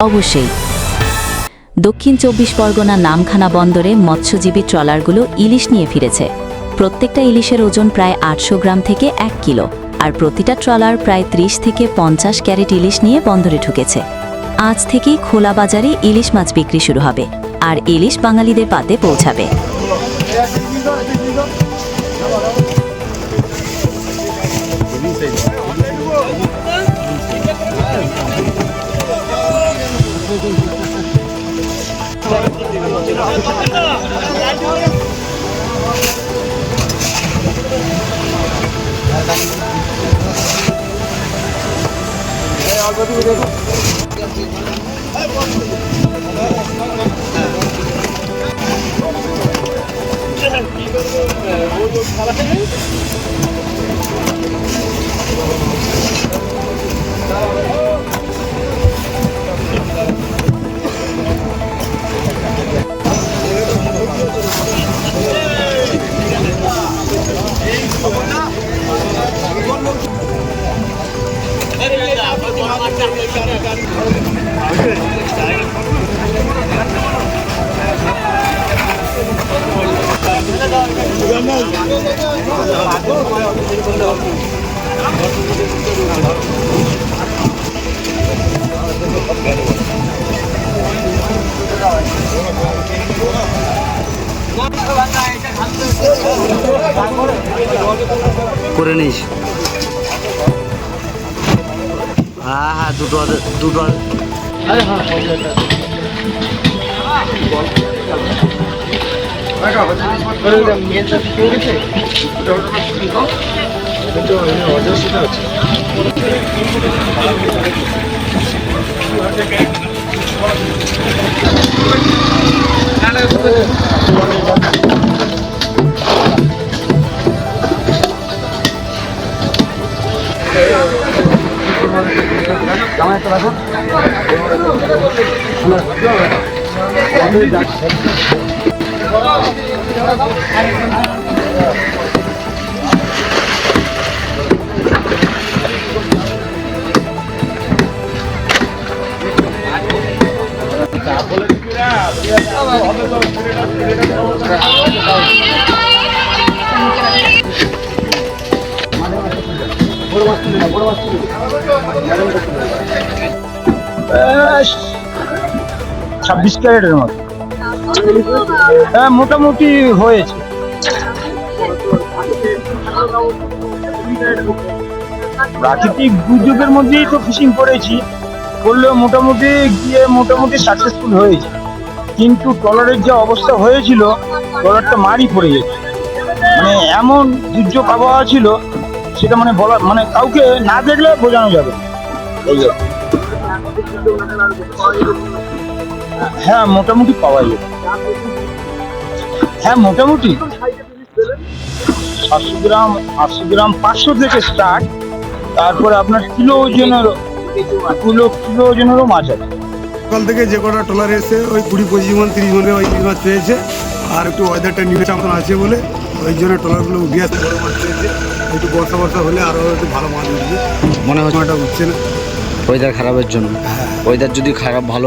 অবশ্যই। দক্ষিণ ২৪ পরগনার নামখানা বন্দরে মৎস্যজীবী ট্রলারগুলো ইলিশ নিয়ে ফিরেছে। প্রত্যেকটা ইলিশের ওজন প্রায় ৮০০ গ্রাম থেকে ১ কিলো, আর প্রতিটা ট্রলার প্রায় ৩০ থেকে ৫০ ক্যারেট ইলিশ নিয়ে বন্দরে ঢুকেছে। আজ থেকেই খোলা বাজারে ইলিশ মাছ বিক্রি শুরু হবে, আর ইলিশ বাঙালিদের পাতে পৌঁছাবে। করে নিস। হ্যাঁ হ্যাঁ, দুটো ছাব্বিশ ক্যারেটের মতো মোটামুটি হয়েছে। প্রাকৃতিক দুর্যোগের মধ্যেই তো ফিশিং করেছি, করলেও মোটামুটি সাকসেসফুল হয়েছে। কিন্তু ট্রলারের যে অবস্থা হয়েছিল, ট্রলারটা মারি পড়ে গেছে। মানে এমন দুর্যোগ আবহাওয়া ছিল, সেটা মানে কাউকে না দেখলে বোঝানো যাবে। হ্যাঁ, মোটামুটি পাওয়া যাবে। হ্যাঁ, মোটামুটি 700 গ্রাম 800 গ্রাম 500 থেকে স্টার্ট। তারপরে আপনার কিলো ওজনেরও মাছ আছে। সকাল থেকে যে কটা ট্রলার এসে ওই 20-25 মন 30 মনে ওই মাছ পেয়েছে। আর একটু ওয়েদারটা নিম্নচাপ আছে বলে ওই জন্য ট্রলারগুলো উঠে আসতে বড় মাছ পেয়েছে। একটু বর্ষা হলে আরও একটু ভালো মাছ উঠবে, মনে হচ্ছে। উঠছে না ওয়েদার খারাপের জন্য। ওয়েদার যদি ভালো